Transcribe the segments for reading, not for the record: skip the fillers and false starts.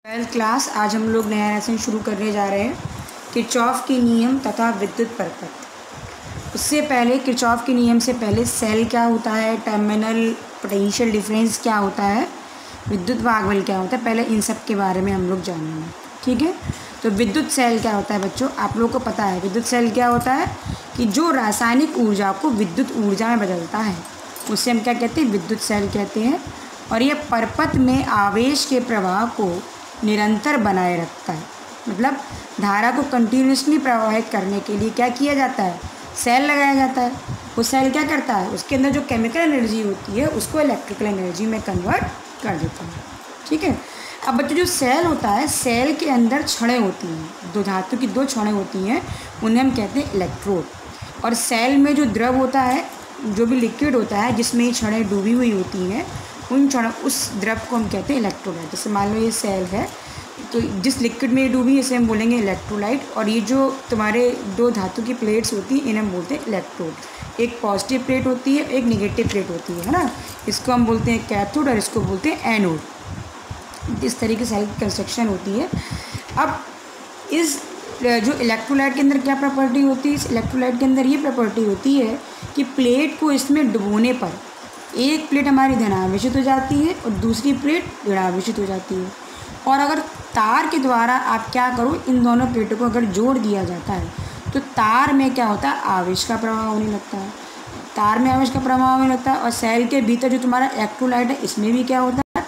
Twelfth class. आज हम लोग नया लेसन शुरू करने जा रहे हैं, किरचॉफ के नियम तथा विद्युत परपथ। उससे पहले किरचॉफ के नियम से पहले सेल क्या होता है, टर्मिनल पोटेंशियल डिफरेंस क्या होता है, विद्युत वाहक क्या होता है, पहले इन सब के बारे में हम लोग जानेंगे। ठीक है। तो विद्युत सेल क्या होता है बच्चों, आप लोगों को पता है विद्युत सेल क्या होता है कि जो रासायनिक ऊर्जा को विद्युत ऊर्जा में बदलता है उससे हम क्या कहते हैं, विद्युत सेल कहते हैं। और ये परपथ में आवेश के प्रवाह को निरंतर बनाए रखता है। मतलब धारा को कंटिन्यूसली प्रवाहित करने के लिए क्या किया जाता है, सेल लगाया जाता है। वो सेल क्या करता है, उसके अंदर जो केमिकल एनर्जी होती है उसको इलेक्ट्रिकल एनर्जी में कन्वर्ट कर देता है। ठीक है। अब बच्चों जो सेल होता है, सेल के अंदर छड़ें होती हैं, दो धातु की दो छड़ें होती हैं, उन्हें हम कहते हैं इलेक्ट्रोड। और सेल में जो द्रव होता है, जो भी लिक्विड होता है जिसमें ये छड़ें डूबी हुई होती हैं, उन छड़ों उस द्रव को हम कहते हैं इलेक्ट्रोलाइट। जैसे मान लो ये सेल है, तो जिस लिक्विड में ये डूबी है इसे हम बोलेंगे इलेक्ट्रोलाइट। और ये जो तुम्हारे दो धातु की प्लेट्स होती हैं इन्हें हम बोलते हैं इलेक्ट्रोड। एक पॉजिटिव प्लेट होती है, एक निगेटिव प्लेट होती है ना। इसको हम बोलते हैं कैथोड और इसको बोलते हैं एनोड। इस तरीके से सेल की कंस्ट्रक्शन होती है। अब इस जो इलेक्ट्रोलाइट के अंदर क्या प्रॉपर्टी होती है, इस इलेक्ट्रोलाइट के अंदर ये प्रॉपर्टी होती है कि प्लेट को इसमें डुबोने पर एक प्लेट हमारी धनावेशित हो जाती है और दूसरी प्लेट ऋणावेशित हो जाती है। और अगर तार के द्वारा आप क्या करो, इन दोनों प्लेटों को अगर जोड़ दिया जाता है तो तार में क्या होता है, आवेश का प्रवाह होने लगता है। तार में आवेश का प्रवाह होने लगता है। और सेल के भीतर जो तुम्हारा इलेक्ट्रोलाइट है इसमें भी क्या होता है,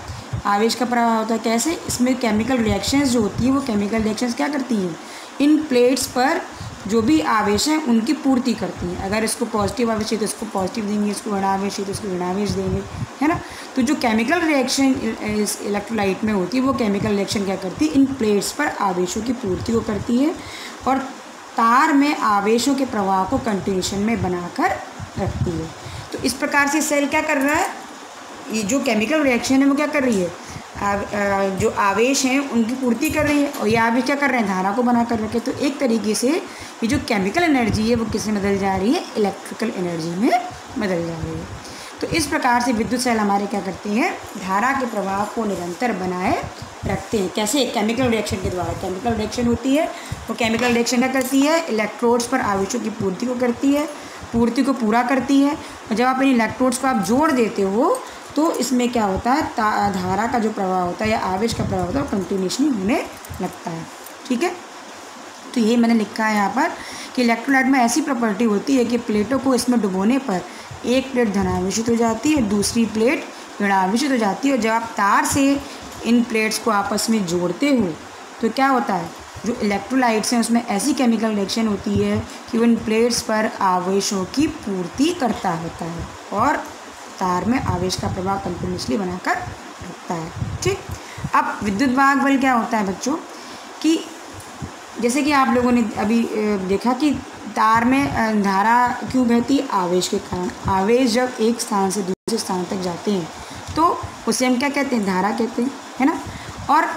आवेश का प्रवाह होता है। कैसे, इसमें केमिकल रिएक्शंस जो होती है वो केमिकल रिएक्शंस क्या करती हैं, इन प्लेट्स पर जो भी आवेश हैं उनकी पूर्ति करती हैं। अगर इसको पॉजिटिव आवेश है तो इसको पॉजिटिव देंगे, इसको ऋणावेश है तो इसको ऋणावेश देंगे, है ना। तो जो केमिकल रिएक्शन इस इलेक्ट्रोलाइट में होती है वो केमिकल रिएक्शन क्या करती है, इन प्लेट्स पर आवेशों की पूर्ति को करती है और तार में आवेशों के प्रवाह को कंटिन्यूशन में बनाकर रखती है। तो इस प्रकार से सेल क्या कर रहा है, ये जो केमिकल रिएक्शन है वो क्या कर रही है, जो आवेश हैं उनकी पूर्ति कर रही है। और ये आवेश क्या कर रहे हैं, धारा को बना कर रखे। तो एक तरीके से ये जो केमिकल एनर्जी है वो किस में बदल जा रही है, इलेक्ट्रिकल एनर्जी में बदल जा रही है। तो इस प्रकार से विद्युत सेल हमारे क्या करते हैं, धारा के प्रवाह को निरंतर बनाए रखते हैं। कैसे, केमिकल रिएक्शन के द्वारा। केमिकल रिएक्शन होती है, वो केमिकल रिएक्शन क्या करती है, इलेक्ट्रोड्स पर आवेशों की पूर्ति को करती है, पूर्ति को पूरा करती है। और जब आप इन इलेक्ट्रोड्स को आप जोड़ देते हो तो इसमें क्या होता है, धारा का जो प्रवाह होता है या आवेश का प्रवाह होता है वो कंटिन्यूसली होने लगता है। ठीक है। तो ये मैंने लिखा है यहाँ पर कि इलेक्ट्रोलाइट में ऐसी प्रॉपर्टी होती है कि प्लेटों को इसमें डुबोने पर एक प्लेट धनावेशित हो जाती है, दूसरी प्लेट ऋणावेशित हो जाती है। और जब आप तार से इन प्लेट्स को आपस में जोड़ते हो तो क्या होता है, जो इलेक्ट्रोलाइट्स हैं उसमें ऐसी केमिकल रिएक्शन होती है कि वो इन प्लेट्स पर आवेशों की पूर्ति करता होता है और तार में आवेश का प्रवाह कंटिन्यूसली बनाकर रखता है। ठीक। अब विद्युत वाहक बल क्या होता है बच्चों, कि जैसे कि आप लोगों ने अभी देखा कि तार में धारा क्यों बहती है, आवेश के कारण। आवेश जब एक स्थान से दूसरे स्थान तक जाते हैं तो उसे हम क्या कहते हैं, धारा कहते हैं, है ना। और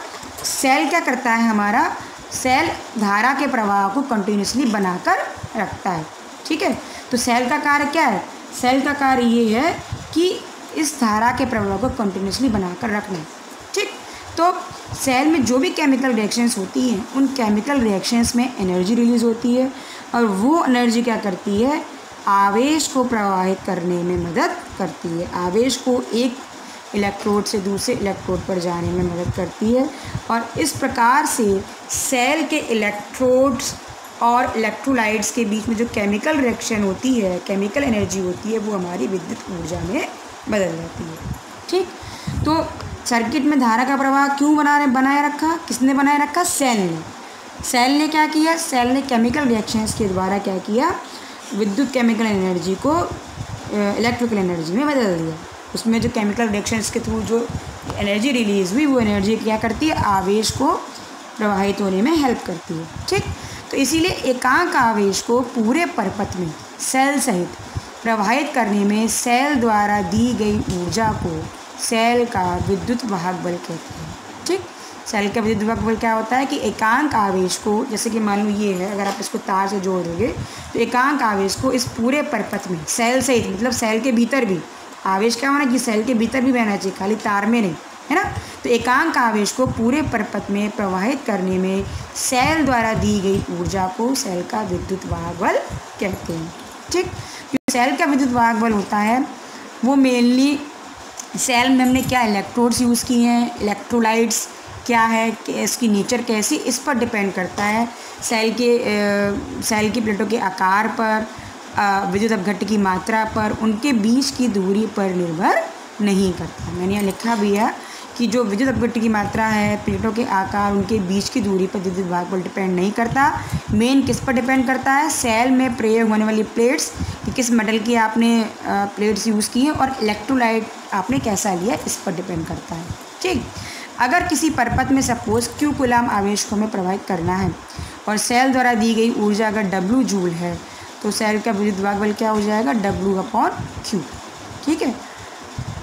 सेल क्या करता है, हमारा सेल धारा के प्रवाह को कंटिन्यूसली बनाकर रखता है। ठीक है। तो सेल का कार्य क्या है, सेल का कार्य ये है कि इस धारा के प्रवाह को कंटिन्यूसली बनाकर रखना। ठीक। तो सेल में जो भी केमिकल रिएक्शंस होती हैं उन केमिकल रिएक्शंस में एनर्जी रिलीज़ होती है और वो एनर्जी क्या करती है, आवेश को प्रवाहित करने में मदद करती है। आवेश को एक इलेक्ट्रोड से दूसरे इलेक्ट्रोड पर जाने में मदद करती है। और इस प्रकार से सेल के इलेक्ट्रोड्स और इलेक्ट्रोलाइट्स के बीच में जो केमिकल रिएक्शन होती है, केमिकल एनर्जी होती है, वो हमारी विद्युत ऊर्जा में बदल जाती है। ठीक। तो सर्किट में धारा का प्रवाह क्यों बनाए रखा, किसने बनाए रखा, सेल ने। सेल ने क्या किया, सेल ने केमिकल रिएक्शंस के द्वारा क्या किया, विद्युत केमिकल एनर्जी को इलेक्ट्रिकल एनर्जी में बदल दिया। उसमें जो केमिकल रिएक्शंस के थ्रू जो एनर्जी रिलीज़ हुई वो एनर्जी क्या करती है, आवेश को प्रवाहित होने में हेल्प करती है। ठीक। तो इसीलिए एकांक आवेश को पूरे परपथ में सेल सहित प्रवाहित करने में सेल द्वारा दी गई ऊर्जा को सेल का विद्युत वाहक बल कहते हैं। ठीक। सेल का विद्युत वाहक बल क्या होता है कि एकांक आवेश को, जैसे कि मान लो ये है, अगर आप इसको तार से जोड़ दोगे तो एकांक आवेश को इस पूरे परपथ में सेल सहित, मतलब सेल के भीतर भी आवेश क्या होना कि सेल के भीतर भी बहना चाहिए, खाली तार में नहीं, है ना। तो एकांक आवेश को पूरे परपथ में प्रवाहित करने में सेल द्वारा दी गई ऊर्जा को सेल का विद्युत वाहक बल कहते हैं। ठीक, जो सेल का विद्युत वाहक बल होता है वो मेनली सेल में हमने क्या इलेक्ट्रोड्स यूज़ किए हैं, इलेक्ट्रोलाइट्स क्या है, इसकी नेचर कैसी, इस पर डिपेंड करता है। सेल की प्लेटों के आकार पर, विद्युत अपघट्य की मात्रा पर, उनके बीच की दूरी पर निर्भर नहीं करता। मैंने यहाँ लिखा भी है कि जो विद्युत अपघट्य की मात्रा है, प्लेटों के आकार, उनके बीच की दूरी पर विद्युत वाहक बल डिपेंड नहीं करता। मेन किस पर डिपेंड करता है, सेल में प्रयोग होने वाली प्लेट्स कि किस मेटल की आपने प्लेट्स यूज़ की है और इलेक्ट्रोलाइट आपने कैसा लिया, इस पर डिपेंड करता है। ठीक, अगर किसी परपथ में सपोज Q कूलाम आवेश को हमें प्रवाहित करना है और सेल द्वारा दी गई ऊर्जा अगर W जूल है तो सेल का विद्युत वाहक बल क्या हो जाएगा, W/Q। ठीक है,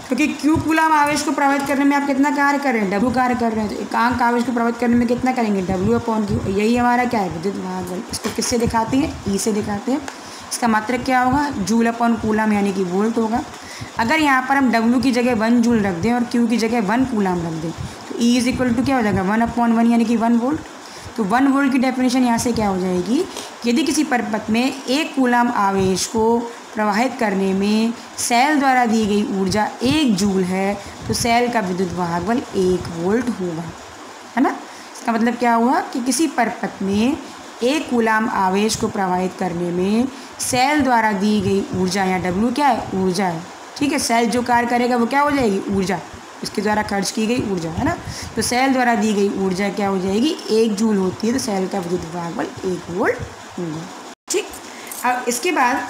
क्योंकि Q कूलाम आवेश को प्रभावित करने में आप कितना कार्य कर रहे हैं, W कार्य कर रहे हैं। तो एकांक आवेश को प्रभावित करने में कितना करेंगे, W/Q। यही हमारा क्या है, विद्युत वाहक बल। इसको किससे दिखाते हैं, E से दिखाते हैं। इसका मात्रक क्या होगा, जूल/कूलाम यानी कि वोल्ट होगा। अगर यहाँ पर हम W की जगह 1 जूल रख दें और Q की जगह 1 कूलाम रख दें तो E = क्या हो जाएगा, 1/1 यानी कि 1 वोल्ट। तो 1 वोल्ट की डेफिनेशन यहाँ से क्या हो जाएगी, यदि किसी परपथ में 1 कूलाम आवेश को प्रवाहित करने में सेल द्वारा दी गई ऊर्जा 1 जूल है तो सेल का विद्युत वाहक बल 1 वोल्ट होगा, है ना। इसका मतलब क्या हुआ कि किसी परपथ में 1 कूलाम आवेश को प्रवाहित करने में सेल द्वारा दी गई ऊर्जा, या W क्या है, ऊर्जा है। ठीक है, सेल जो कार्य करेगा वो क्या हो जाएगी, ऊर्जा, उसके द्वारा खर्च की गई ऊर्जा, है ना। तो सेल द्वारा दी गई ऊर्जा क्या हो जाएगी, 1 जूल होती है, तो सेल का विद्युत वाहक बल 1 वोल्ट होगा। ठीक, अब इसके बाद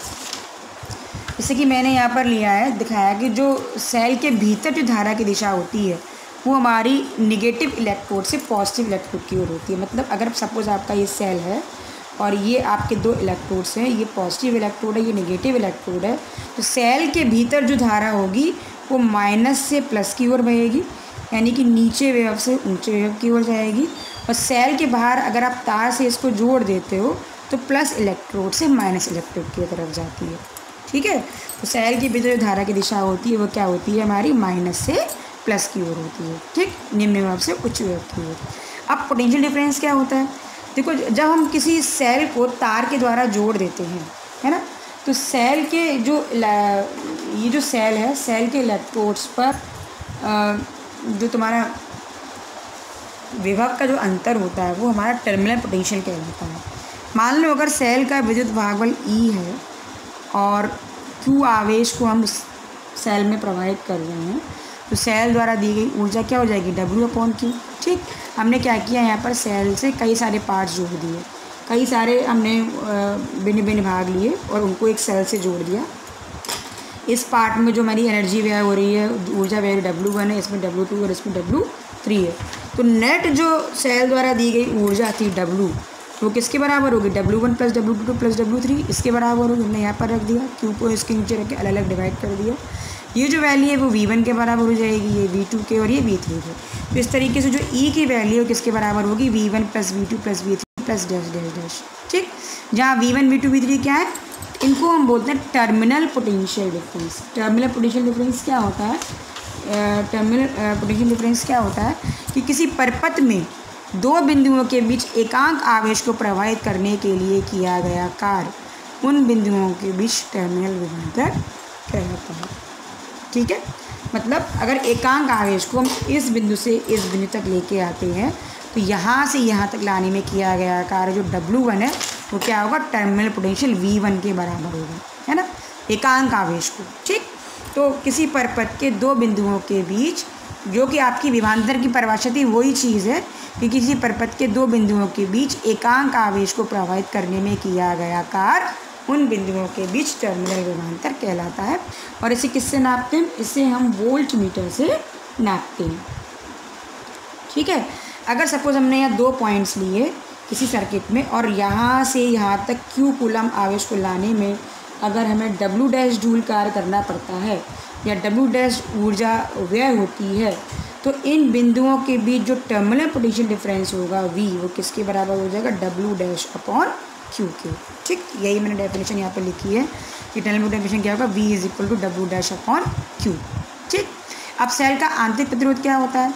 जैसे कि मैंने यहाँ पर लिया है, दिखाया कि जो सेल के भीतर जो धारा की दिशा होती है वो हमारी निगेटिव इलेक्ट्रोड से पॉजिटिव इलेक्ट्रोड की ओर होती है। मतलब अगर सपोज आपका ये सेल है और ये आपके 2 इलेक्ट्रोड्स हैं, ये पॉजिटिव इलेक्ट्रोड है, ये नेगेटिव इलेक्ट्रोड है, तो सेल के भीतर जो धारा होगी वो माइनस से प्लस की ओर बहेगी, यानी कि नीचे वेव से ऊंचे वेव की ओर जाएगी। और सेल के बाहर अगर आप तार से इसको जोड़ देते हो तो प्लस इलेक्ट्रोड से माइनस इलेक्ट्रोड की तरफ जाती है। ठीक है, तो सेल के भीतर जो धारा की दिशा होती है वो क्या होती है, हमारी माइनस से प्लस की ओर होती है। ठीक, निम्न वेव से उच्च वेव की ओर। अब पोटेंशियल डिफरेंस क्या होता है, देखो जब हम किसी सेल को तार के द्वारा जोड़ देते हैं, है ना, तो सेल के ये जो सेल है, सेल के इलेक्ट्रोड्स पर जो तुम्हारा विभव का जो अंतर होता है वो हमारा टर्मिनल पोटेंशियल कहलाता है। मान लो अगर सेल का विद्युत वाहक बल E है और Q आवेश को हम उस सेल में प्रवाहित कर रहे हैं तो सेल द्वारा दी गई ऊर्जा क्या हो जाएगी, W/Q। ठीक, हमने क्या किया, यहाँ पर सेल से कई सारे पार्ट्स जोड़ दिए, कई सारे हमने भिन्न भिन्न भाग लिए और उनको एक सेल से जोड़ दिया। इस पार्ट में जो हमारी एनर्जी व्यय हो रही है, ऊर्जा व्यय W1 है, इसमें W2 और इसमें W3 है। तो नेट जो सेल द्वारा दी गई ऊर्जा थी W, वो किसके बराबर होगी, W1 + W2 + W3 इसके बराबर होगी। हमने यहाँ पर रख दिया, Q को इसके नीचे रख के अलग अलग डिवाइड कर दिया। ये जो वैल्यू है वो V1 के बराबर हो जाएगी, ये V2 के और ये V3 के। तो इस तरीके से जो E की वैल्यू किसके बराबर होगी, V1 + V2 + V3 + dash dash dash. ठीक, जहाँ V1 V2 V3 क्या है, इनको हम बोलते हैं terminal potential difference. Terminal potential difference क्या होता है, टर्मिनल पोटेंशियल डिफरेंस क्या होता है कि किसी परपथ में 2 बिंदुओं के बीच एकांक आवेश को प्रवाहित करने के लिए किया गया कार्य उन बिंदुओं के बीच टर्मिनल विभवांतर कहलाता है। ठीक है, मतलब अगर एकांक आवेश को हम इस बिंदु से इस बिंदु तक लेके आते हैं तो यहाँ से यहाँ तक लाने में किया गया कार्य जो W1 है वो क्या होगा, टर्मिनल पोटेंशियल V1 के बराबर होगा, है ना, एकांक आवेश को। ठीक, तो किसी परपथ के 2 बिंदुओं के बीच, जो कि आपकी विभवांतर की परिभाषा थी वही चीज़ है कि किसी परपथ के 2 बिंदुओं के बीच एकांक आवेश को प्रवाहित करने में किया गया कार्य उन बिंदुओं के बीच टर्मिनल विभवांतर कहलाता है। और इसे किससे नापते हैं, इसे हम वोल्ट मीटर से नापते हैं। ठीक है, अगर सपोज हमने यहाँ 2 पॉइंट्स लिए किसी सर्किट में और यहाँ से यहाँ तक Q कूलम आवेश को लाने में अगर हमें W' जूल कार्य करना पड़ता है या W' ऊर्जा व्यय होती है तो इन बिंदुओं के बीच जो टर्मिनल पोटेंशियल डिफरेंस होगा V, वो किसके बराबर हो जाएगा, W'/Q के। ठीक, यही मैंने डेफिनेशन यहाँ पर लिखी है कि टर्मिनल पोटेंशियल क्या होगा, V = W'/Q। ठीक, अब सेल का आंतरिक प्रतिरोध क्या होता है?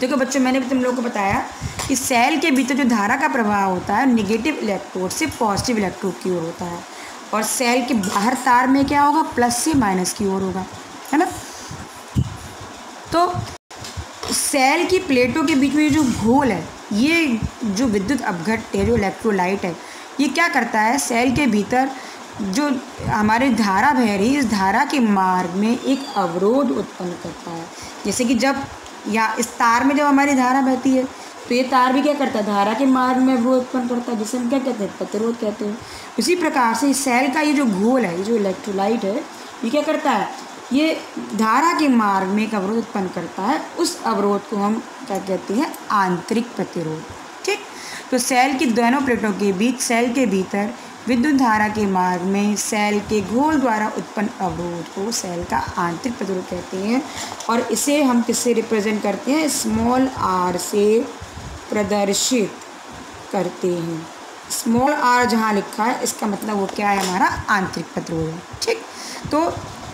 देखो बच्चों, मैंने तुम लोगों को बताया कि सेल के भीतर जो धारा का प्रवाह होता है नेगेटिव इलेक्ट्रोड से पॉजिटिव इलेक्ट्रोड की ओर होता है, और सेल के बाहर तार में क्या होगा? प्लस से माइनस की ओर होगा, है ना। तो सेल की प्लेटों के बीच में जो घोल है, ये जो विद्युत अपघट्य है, जो इलेक्ट्रोलाइट है, ये क्या करता है? सेल के भीतर जो हमारी धारा बह रही है, इस धारा के मार्ग में एक अवरोध उत्पन्न करता है। जैसे कि जब या इस तार में जब हमारी धारा बहती है तो ये तार भी क्या करता है? धारा के मार्ग में अवरोध उत्पन्न करता है, जिसे हम क्या कहते हैं? प्रतिरोध कहते हैं। उसी प्रकार से सेल का ये जो घोल है, ये जो इलेक्ट्रोलाइट है, ये क्या करता है? ये धारा के मार्ग में एक अवरोध उत्पन्न करता है। उस अवरोध को हम क्या कहते हैं? आंतरिक प्रतिरोध। ठीक। तो सेल की दोनों प्लेटों के बीच, सेल के भीतर विद्युत धारा के मार्ग में सेल के घोल द्वारा उत्पन्न अवरोध को सेल का आंतरिक प्रतिरोध कहते हैं। और इसे हम किससे रिप्रेजेंट करते हैं? स्मॉल आर से प्रदर्शित करते हैं। स्मॉल आर जहाँ लिखा है, इसका मतलब वो क्या है? हमारा आंतरिक प्रतिरोध है। ठीक। तो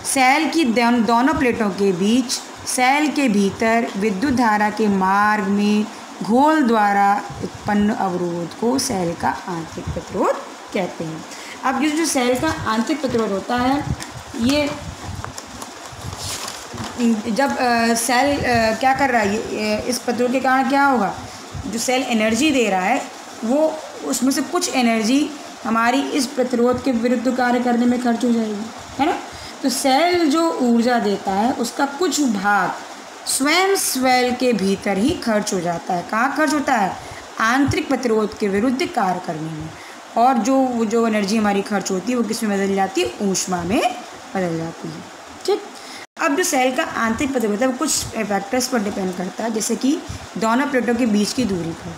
सेल की दोनों प्लेटों के बीच, सेल के भीतर विद्युत धारा के मार्ग में घोल द्वारा उत्पन्न अवरोध को सेल का आंतरिक प्रतिरोध कहते हैं। अब ये जो सेल का आंतरिक प्रतिरोध होता है, ये जब सेल क्या कर रहा है, इस प्रतिरोध के कारण क्या होगा? जो सेल एनर्जी दे रहा है, वो उसमें से कुछ एनर्जी हमारी इस प्रतिरोध के विरुद्ध कार्य करने में खर्च हो जाएगी, है ना। तो सेल जो ऊर्जा देता है, उसका कुछ भाग स्वयं सेल के भीतर ही खर्च हो जाता है। कहाँ खर्च होता है? आंतरिक प्रतिरोध के विरुद्ध कार्य करने में। और जो एनर्जी हमारी खर्च होती है, वो किस में बदल जाती है? ऊष्मा में बदल जाती है। ठीक। अब जो सेल का आंतरिक प्रतिरोध है, वो कुछ फैक्टर्स पर डिपेंड करता है, जैसे कि दोनों प्लेटों के बीच की दूरी पर,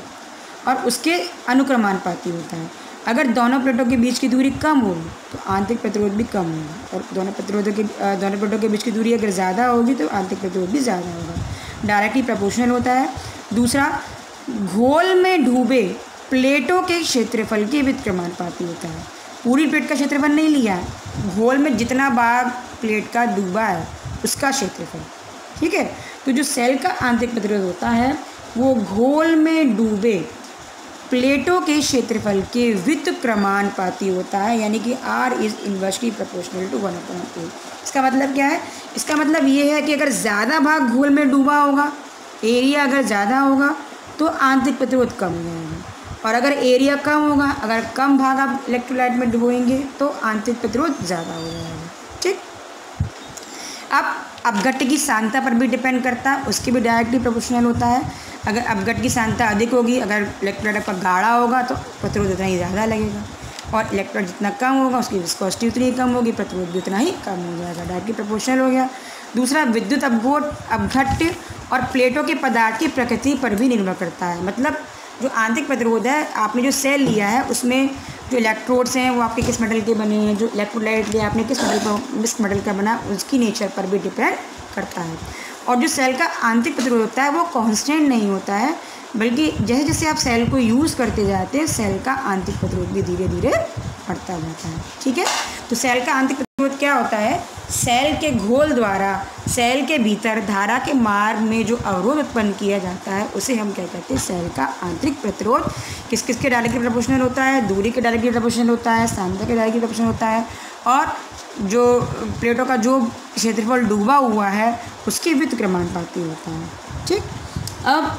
और उसके अनुक्रमानुपाती होता है। अगर दोनों प्लेटों के बीच की दूरी कम होगी तो आंतरिक प्रतिरोध भी कम होगा, और दोनों प्लेटों के बीच की दूरी अगर ज़्यादा होगी तो आंतरिक प्रतिरोध भी ज़्यादा होगा। डायरेक्टली प्रोपोर्शनल होता है। दूसरा, घोल में डूबे प्लेटों के क्षेत्रफल के व्युत्क्रमानुपाती होता है। पूरी प्लेट का क्षेत्रफल नहीं लिया है, घोल में जितना भाग प्लेट का डूबा है उसका क्षेत्रफल। ठीक है। तो जो सेल का आंतरिक प्रतिरोध होता है, वो घोल में डूबे प्लेटों के क्षेत्रफल के व्युत्क्रमानुपाती होता है, यानी कि R is inversely proportional to 1/A। इसका मतलब क्या है? इसका मतलब ये है कि अगर ज़्यादा भाग घोल में डूबा होगा, एरिया अगर ज़्यादा होगा, तो आंतरिक प्रतिरोध कम हो जाएगा, और अगर एरिया कम होगा, अगर कम भाग आप इलेक्ट्रोलाइट में डुबोएंगे, तो आंतरिक प्रतिरोध ज़्यादा हो जाएगा। ठीक। अब अपघट्य की सांद्रता पर भी डिपेंड करता है, उसके भी डायरेक्टली प्रोपोर्शनल होता है। अगर अपघट्य की सांद्रता अधिक होगी, अगर इलेक्ट्रोलाइट आपका गाढ़ा होगा, तो प्रतिरोध उतना ही ज़्यादा लगेगा, और इलेक्ट्रोलाइट जितना कम होगा, उसकी विस्कोसिटी उतनी ही कम होगी, प्रतिरोध भी उतना ही कम हो जाएगा। डायरेक्टली प्रोपोर्शनल हो गया। दूसरा, विद्युत अपघट्य और प्लेटों के पदार्थ की प्रकृति पर भी निर्भर करता है। मतलब जो आंतरिक प्रतिरोध है, आपने जो सेल लिया है, उसमें जो इलेक्ट्रोड्स हैं वो आपके किस मेटल के बने हैं, जो इलेक्ट्रोलाइट लिया आपने किस मेटल का बना, उसकी नेचर पर भी डिपेंड करता है। और जो सेल का आंतरिक प्रतिरोध होता है, वो कांस्टेंट नहीं होता है, बल्कि जैसे जैसे आप सेल को यूज़ करते जाते हैं, सेल का आंतरिक प्रतिरोध भी धीरे धीरे बढ़ता जाता है। ठीक है। तो सेल का आंतरिक प्रतिरोध क्या होता है? सेल के घोल द्वारा सेल के भीतर धारा के मार्ग में जो अवरोध उत्पन्न किया जाता है, उसे हम क्या कहते हैं? सेल का आंतरिक प्रतिरोध। किस किस के डायरेक्टली प्रोपोर्शनल होता है? दूरी के डायरेक्टली प्रोपोर्शनल होता है, सांद्रता के डायरेक्टली प्रोपोर्शनल होता है, और जो प्लेटों का जो क्षेत्रफल डूबा हुआ है उसके व्युत्क्रमानुपाती होता है। ठीक। अब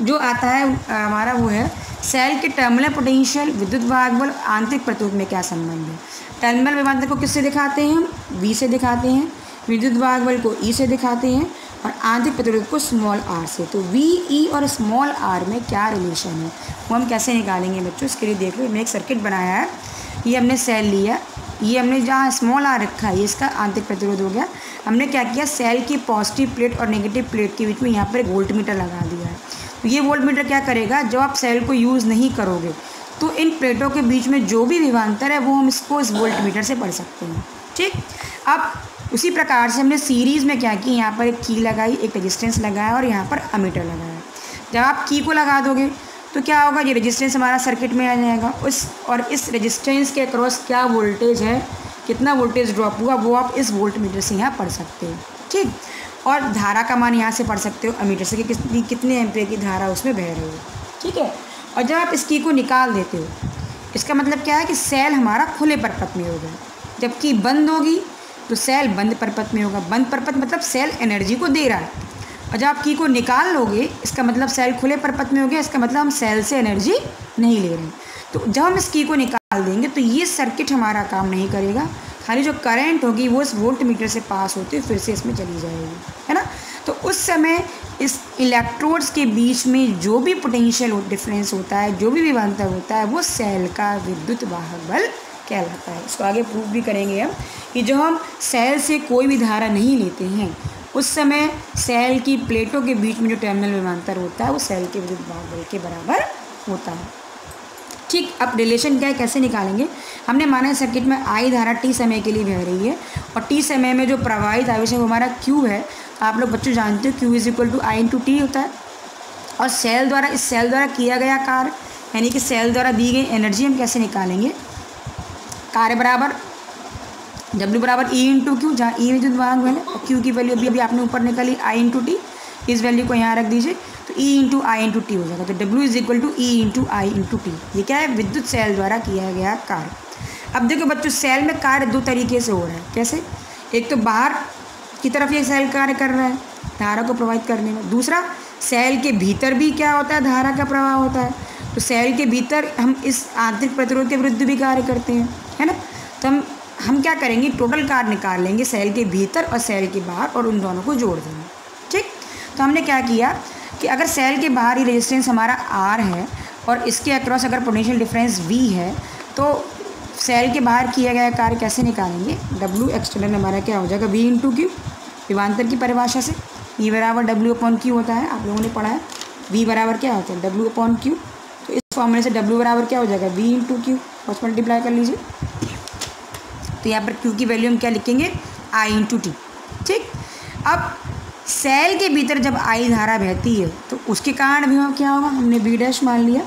जो आता है हमारा, वो है सेल के टर्मिनल पोटेंशियल, विद्युत विभव बल, आंतरिक प्रतिरोध में क्या संबंध है। टर्मिनल विभवांतर को किससे दिखाते हैं? हम V से दिखाते हैं, विद्युत विभव बल को E से दिखाते हैं, और आंतरिक प्रतिरोध को स्मॉल r से। तो V, E और स्मॉल r में क्या रिलेशन है, वो हम कैसे निकालेंगे बच्चों? इसके लिए देख लो, हमने एक सर्किट बनाया है, ये हमने सेल लिया, ये हमने जहाँ स्मॉल r रखा है, ये इसका आंतरिक प्रतिरोध हो गया। हमने क्या किया? सेल की पॉजिटिव प्लेट और नेगेटिव प्लेट के बीच में यहाँ पर एक वोल्ट मीटर लगा दिया है। तो ये वोल्ट मीटर क्या करेगा? जब आप सेल को यूज़ नहीं करोगे, तो इन प्लेटों के बीच में जो भी विभवांतर है, वो हम इसको इस वोल्ट मीटर से पढ़ सकते हैं। ठीक। अब उसी प्रकार से हमने सीरीज़ में क्या की? यहाँ पर एक की लगाई, एक रेजिस्टेंस लगाया, और यहाँ पर अमीटर लगाया। जब आप की को लगा दोगे तो क्या होगा? ये रेजिस्टेंस हमारा सर्किट में आ जाएगा, और इस रेजिस्टेंस के अक्रॉस क्या वोल्टेज है, कितना वोल्टेज ड्रॉप हुआ वो आप इस वोल्ट मीटर से यहाँ पढ़ सकते हो, ठीक। और धारा का मान यहाँ से पढ़ सकते हो अमीटर से कि कितने एम्पियर की धारा उसमें बह रही है, ठीक है। और जब आप इसकी को निकाल देते हो, इसका मतलब क्या है कि सेल हमारा खुले परपथ में होगा, जबकि बंद होगी तो सेल बंद परपथ में होगा। बंद परपथ मतलब सेल एनर्जी को दे रहा है, और जब आप की को निकाल लोगे इसका मतलब सेल खुले परपथ में हो गया, इसका मतलब हम सेल से एनर्जी नहीं ले रहे हैं। तो जब हम इस की को निकाल देंगे तो ये सर्किट हमारा काम नहीं करेगा, खाली जो करंट होगी वो इस वोल्ट मीटर से पास होते हुए फिर से इसमें चली जाएगी, है ना। तो उस समय इस इलेक्ट्रोड्स के बीच में जो भी पोटेंशियल डिफरेंस होता है, जो भी विभवांतर होता है, वो सेल का विद्युत वाहक बल कहलाता है। इसको आगे प्रूव भी करेंगे हम कि जो हम सेल से कोई भी धारा नहीं लेते हैं उस समय सेल की प्लेटों के बीच में जो टर्मिनल विभवांतर होता है वो सेल के विद्युत वाहक बल के बराबर होता है, ठीक। अब रिलेशन क्या है, कैसे निकालेंगे। हमने माना है सर्किट में आई धारा टी समय के लिए बह रही है और टी समय में जो प्रवाहित आवेश है वो हमारा क्यू है। आप लोग बच्चों जानते हो Q is equal to I into T होता है। और सेल द्वारा, इस सेल द्वारा किया गया कार्य यानी कि सेल द्वारा दी गई एनर्जी हम कैसे निकालेंगे। कार्य बराबर W बराबर ई इंटू क्यू, जहाँ ई विद्युत वाहक बल है और क्यू की वैल्यू अभी आपने ऊपर निकाली आई इंटू टी, इस वैल्यू को यहाँ रख दीजिए तो E into I into T हो जाएगा। तो W is equal to E into I into T. ये क्या है, विद्युत सेल द्वारा किया गया कार्य। अब देखो बच्चों, सेल में कार्य दो तरीके से हो रहा है। कैसे, एक तो बाहर की तरफ ये सेल कार्य कर रहा है धारा को प्रवाहित करने में, दूसरा सेल के भीतर भी क्या होता है, धारा का प्रवाह होता है। तो सेल के भीतर हम इस आंतरिक प्रतिरोध के विरुद्ध भी कार्य करते हैं, है ना। तो हम क्या करेंगे, टोटल कार्य निकाल लेंगे सेल के भीतर और सेल के बाहर और उन दोनों को जोड़ देंगे, ठीक। तो हमने क्या किया कि अगर सेल के बाहर ही रेजिस्टेंस हमारा R है और इसके अक्रॉस अगर पोटेंशियल डिफरेंस V है तो सेल के बाहर किया गया कार्य कैसे निकालेंगे। W एक्सटर्नल हमारा क्या हो जाएगा, V इंटू क्यू, विभवांतर की परिभाषा से E बराबर W अपॉन क्यू होता है, आप लोगों ने पढ़ा है। V बराबर क्या होता है, W अपॉन क्यू। तो इस फॉर्मूले से W बराबर क्या हो जाएगा, V इंटू क्यू, बस मल्टीप्लाई कर लीजिए। तो यहाँ पर क्यू की वैल्यू हम क्या लिखेंगे, I इंटू टी, ठीक। अब सेल के भीतर जब आई धारा बहती है तो उसके कारण विभव क्या होगा, हमने V डैश मान लिया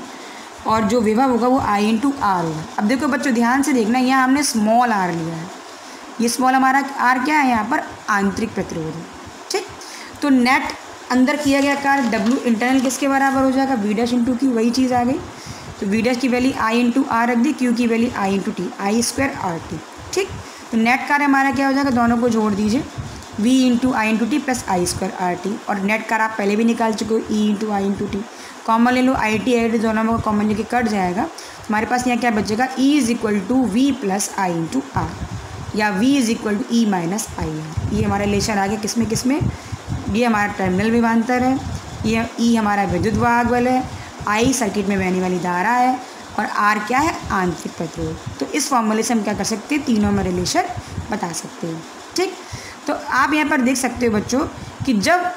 और जो विभव होगा वो I इंटू आर होगा। अब देखो बच्चों ध्यान से देखना, यहाँ हमने स्मॉल r लिया है, ये स्मॉल हमारा r क्या है, यहाँ पर आंतरिक प्रतिरोध है, ठीक। तो नेट अंदर किया गया कार्य W इंटरनल किसके बराबर हो जाएगा, V डैश इंटू क्यू, वही चीज़ आ गई। तो V डैश की वैल्यू I इंटू आर रख दी, क्यू की value I into T, I square R T, ठीक। तो नेट कार्य हमारा क्या हो जाएगा, दोनों को जोड़ दीजिए, V into I into T plus I square R T. और नेट कार्य आप पहले भी निकाल चुके हो, E into I into T. Common ले लो, आई टी दोनों में कॉमन लेके कट जाएगा। हमारे पास यहाँ क्या बचेगा, E is equal to V plus I into R या V is equal to E minus I R. ये हमारा रिलेशन आ गया किसमें किसमें, ये हमारा टर्मिनल विभवांतर है, ये E हमारा विद्युत वाहक बल है, I सर्किट में बहने वाली धारा है और R क्या है, आंतरिक प्रतिरोध। तो इस फॉर्मूले से हम क्या कर सकते हैं, तीनों में रिलेशन बता सकते हैं, ठीक। तो आप यहाँ पर देख सकते हो बच्चों कि जब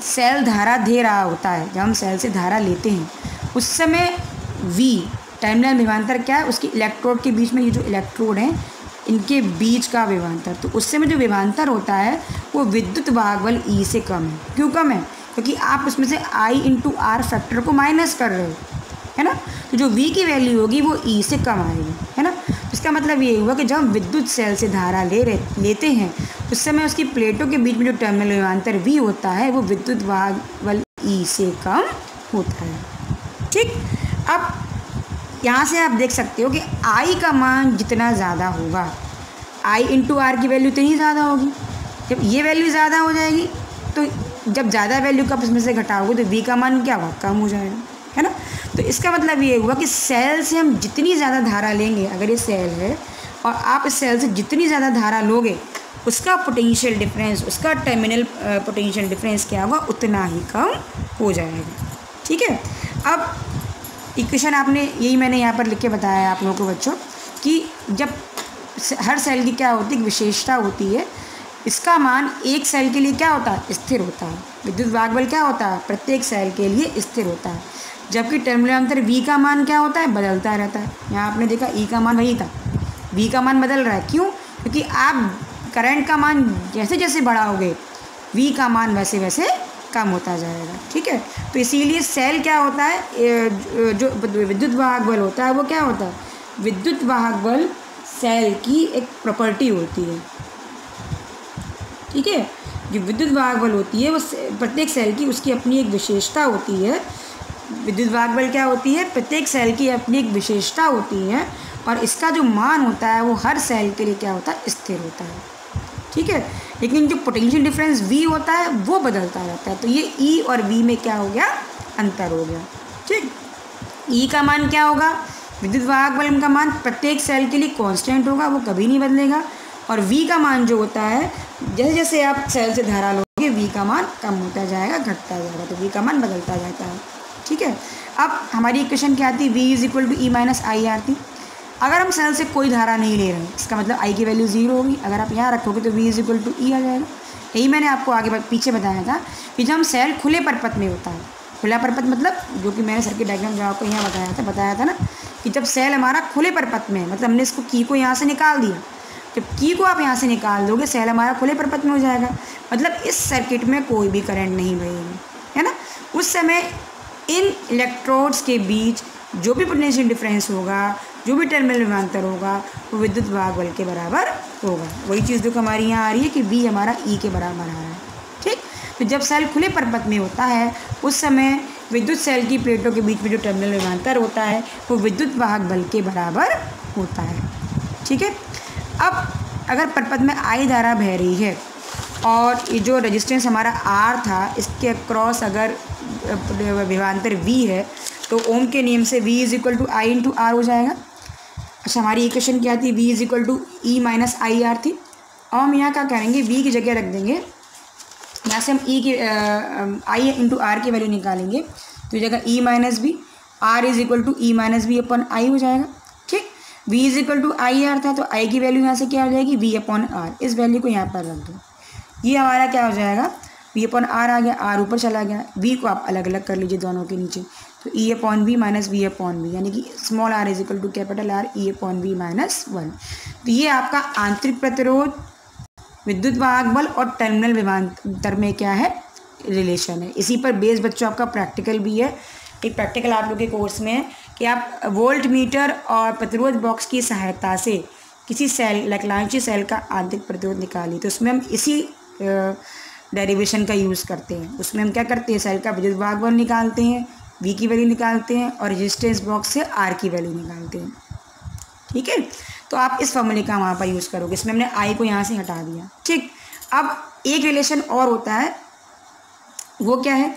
सेल धारा दे रहा होता है, जब हम सेल से धारा लेते हैं उस समय V टर्मिनल विभवांतर क्या है, उसकी इलेक्ट्रोड के बीच में, ये जो इलेक्ट्रोड हैं इनके बीच का विभवांतर, तो उस समय जो विभवांतर होता है वो विद्युत वाहक बल E से कम है। क्यों कम है, क्योंकि आप उसमें से I इंटू आर फैक्टर को माइनस कर रहे हो, है ना। तो जो V की वैल्यू होगी वो E से कम आएगी, है ना। इसका मतलब ये हुआ कि जब हम विद्युत सेल से धारा लेते हैं उस समय उसकी प्लेटों के बीच में जो टर्मिनल विभवांतर V होता है वो विद्युत वाहक बल E से कम होता है, ठीक। अब यहाँ से आप देख सकते हो कि I का मान जितना ज़्यादा होगा, I इंटू आर की वैल्यू इतनी ज़्यादा होगी। जब ये वैल्यू ज़्यादा हो जाएगी तो जब ज़्यादा वैल्यू का इसमें से घटाओगे तो V का मान क्या होगा, कम हो जाएगा, है ना। तो इसका मतलब ये हुआ कि सेल से हम जितनी ज़्यादा धारा लेंगे, अगर ये सेल है और आप इस सेल से जितनी ज़्यादा धारा लोगे उसका पोटेंशियल डिफरेंस, उसका टर्मिनल पोटेंशियल डिफरेंस क्या होगा, उतना ही कम हो जाएगा, ठीक है। अब इक्वेशन आपने, यही मैंने यहाँ पर लिख के बताया है आप लोगों को बच्चों कि जब हर सेल की क्या होती है, विशेषता होती है, इसका मान एक सेल के लिए क्या होता है, स्थिर होता है। विद्युत वाहक बल क्या होता है, प्रत्येक सेल के लिए स्थिर होता है, जबकि टर्मिनल अंतर V का मान क्या होता है, बदलता रहता है। यहाँ आपने देखा E का मान वही था, V का मान बदल रहा है, क्यों, क्योंकि आप करंट का मान जैसे जैसे बढ़ाओगे V का मान वैसे वैसे कम होता जाएगा, ठीक है। तो इसीलिए सेल क्या होता है, जो विद्युत वाहक बल होता है वो क्या होता है, विद्युत वाहक बल सेल की एक प्रॉपर्टी होती है, ठीक है। जो विद्युत वाहक बल होती है वो प्रत्येक सेल की उसकी अपनी एक विशेषता होती है। विद्युत वाहक बल क्या होती है? प्रत्येक सेल की अपनी एक विशेषता होती है और इसका जो मान होता है वो हर सेल के लिए क्या होता है? स्थिर होता है, ठीक है। लेकिन जो पोटेंशियल डिफरेंस V होता है वो बदलता रहता है। तो ये E और V में क्या हो गया? अंतर हो गया, ठीक। E का मान क्या होगा? विद्युत वाहक बल का मान प्रत्येक सेल के लिए कांस्टेंट होगा, वो कभी नहीं बदलेगा। और V का मान जो होता है, जैसे जैसे आप सेल से धारा लोगे V का मान कम होता जाएगा, घटता जाएगा, तो V का मान बदलता जाता है, ठीक है। अब हमारी इक्वेशन क्या आती है? V is equal to E minus I आती। अगर हम सेल से कोई धारा नहीं ले रहे हैं, इसका मतलब I की वैल्यू 0 होगी। अगर आप यहाँ रखोगे तो V is equal to E आ जाएगा। यही मैंने आपको आगे पीछे बताया था कि जब हम सेल खुले परिपथ में होता है, खुला परिपथ मतलब जो कि मैंने सर्किट डायग्राम जो आपको यहाँ बताया था ना, कि जब सेल हमारा खुले परिपथ में है, मतलब हमने इसको की को यहाँ से निकाल दिया। जब की को आप यहाँ से निकाल दोगे, सेल हमारा खुले परिपथ में हो जाएगा, मतलब इस सर्किट में कोई भी करंट नहीं बहेगी, है ना। उस समय इन इलेक्ट्रोड्स के बीच जो भी पोटेंशियल डिफरेंस होगा, जो भी टर्मिनल विभवांतर होगा, वो विद्युत वाहक बल के बराबर होगा। वही चीज़ जो हमारी यहाँ आ रही है कि V हमारा E के बराबर आ रहा है, ठीक। तो जब सेल खुले परिपथ में होता है उस समय विद्युत सेल की प्लेटों के बीच में जो टर्मिनल विभवांतर होता है वो विद्युत वाहक बल के बराबर होता है, ठीक है। अब अगर परिपथ में I धारा बह रही है और ये जो रेजिस्टेंस हमारा R था, इसके क्रॉस अगर विभवांतर V है तो ओम के नियम से V is equal to I into R हो जाएगा। अच्छा, हमारी इक्वेशन क्या थी? V is equal to E minus I R थी। अब हम यहाँ क्या करेंगे? V की जगह रख देंगे, यहाँ से हम E की I इंटू आर की वैल्यू निकालेंगे, तो जगह E minus B, R is equal to E minus B upon I हो जाएगा, ठीक। V is equal to I R था, तो I की वैल्यू यहाँ से क्या हो जाएगी? V upon R. इस वैल्यू को यहाँ पर रख दो, ये हमारा क्या हो जाएगा? V अपॉन आर आ गया, R ऊपर चला गया, V को आप अलग अलग कर लीजिए दोनों के नीचे, तो E upon V minus V upon V, यानी कि small r is equal to capital R E upon V minus 1। तो ये आपका आंतरिक प्रतिरोध, विद्युत वाहक बल और टर्मिनल विभवांतर में क्या है? रिलेशन है। इसी पर बेस बच्चों आपका प्रैक्टिकल भी है। एक प्रैक्टिकल आप लोग के कोर्स में है कि आप वोल्ट मीटर और प्रतिरोध बॉक्स की सहायता से किसी सेल लैग्रांज सेल का आंतरिक प्रतिरोध निकालिए, तो उसमें हम इसी डेरिवेशन का यूज़ करते हैं। उसमें हम क्या करते हैं? सेल का विद्युत वाहक बल निकालते हैं, V की वैल्यू निकालते हैं और रेजिस्टेंस बॉक्स से R की वैल्यू निकालते हैं, ठीक है। तो आप इस फॉर्मूले का वहाँ पर यूज़ करोगे। इसमें हमने I को यहाँ से हटा दिया, ठीक। अब एक रिलेशन और होता है, वो क्या है?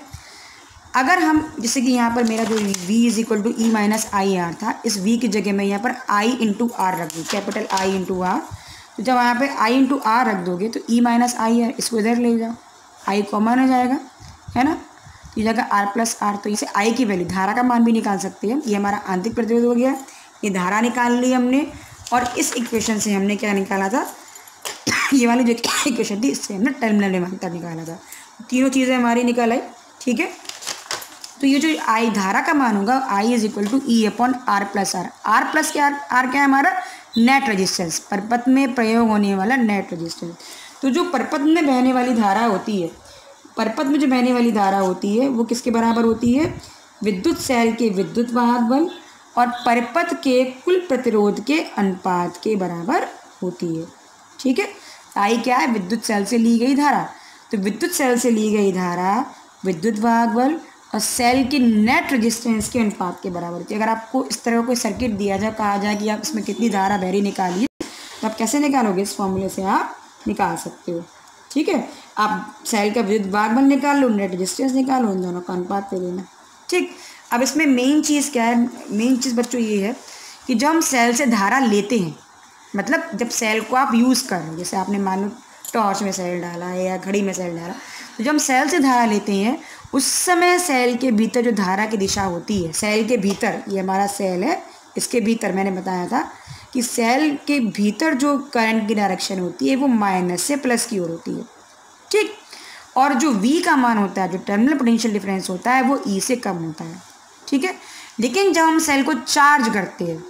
अगर हम जैसे कि यहाँ पर मेरा जो V is equal to E minus I R था, इस V की जगह मैं यहाँ पर I इंटू आर रख दूँ, कैपिटल I इंटू आर। तो जब यहाँ पे I इंटू आर रख दोगे तो E माइनस आई है, इसको इधर ले जाओ, I कॉमन हो जाएगा, है ना। तो जगह R प्लस आर, तो इसे I की वैल्यू, धारा का मान भी निकाल सकते हैं। ये हमारा आंतरिक प्रतिरोध हो गया, ये धारा निकाल ली हमने, और इस इक्वेशन से हमने क्या निकाला था? ये वाली जो इक्वेशन थी इससे हमने टर्मिनल विभवांतर निकाला था। तीनों चीज़ें हमारी निकाल आई, ठीक है। तो ये जो I धारा का मान होगा, I is equal to E upon R plus R. R plus क्या? R क्या है हमारा? नेट रेजिस्टेंस, परिपथ में प्रयोग होने वाला नेट रेजिस्टेंस। तो जो परिपथ में बहने वाली धारा होती है, परिपथ में जो बहने वाली धारा होती है वो किसके बराबर होती है? विद्युत सेल के विद्युत वाहक बल और परिपथ के कुल प्रतिरोध के अनुपात के बराबर होती है, ठीक है। I क्या है? विद्युत सेल से ली गई धारा, तो विद्युत सेल से ली गई धारा विद्युत वाहक बल और सेल के नेट रेजिस्टेंस के अनुपात के बराबर होती है। अगर आपको इस तरह कोई सर्किट दिया जाए, कहा जाए कि आप इसमें कितनी धारा बहरी निकालिए, तो आप कैसे निकालोगे? इस फॉर्मूले से आप निकाल सकते हो, ठीक है। आप सेल का विद्युत वाहक बल निकाल लो, नेट रेजिस्टेंस निकालो, इन दोनों का अनुपात ले लेना, ठीक। अब इसमें मेन चीज़ क्या है? मेन चीज़ बच्चों ये है कि जब हम सेल से धारा लेते हैं, मतलब जब सेल को आप यूज़ कर रहे हो, जैसे आपने मान लो टॉर्च में सेल डाला है या घड़ी में सेल डाला, तो जब हम सेल से धारा लेते हैं उस समय सेल के भीतर जो धारा की दिशा होती है, सेल के भीतर, ये हमारा सेल है, इसके भीतर मैंने बताया था कि सेल के भीतर जो करंट की डायरेक्शन होती है वो माइनस से प्लस की ओर होती है, ठीक। और जो V का मान होता है, जो टर्मिनल पोटेंशियल डिफरेंस होता है, वो E से कम होता है, ठीक है। लेकिन जब हम सेल को चार्ज करते हैं,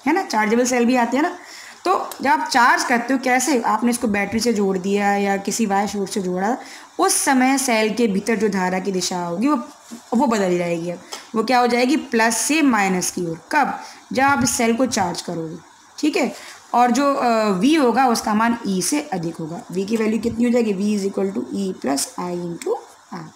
है ना, चार्जेबल सेल भी आते हैं ना, तो जब आप चार्ज करते हो, कैसे? आपने इसको बैटरी से जोड़ दिया या किसी वायर सोर्स से जोड़ा, उस समय सेल के भीतर जो धारा की दिशा होगी वो बदल जाएगी। अब वो क्या हो जाएगी? प्लस से माइनस की ओर। कब? जब आप इस सेल को चार्ज करोगे, ठीक है। और जो वी होगा उसका मान ई से अधिक होगा। वी की वैल्यू कितनी हो जाएगी, V is equal to E plus I into are.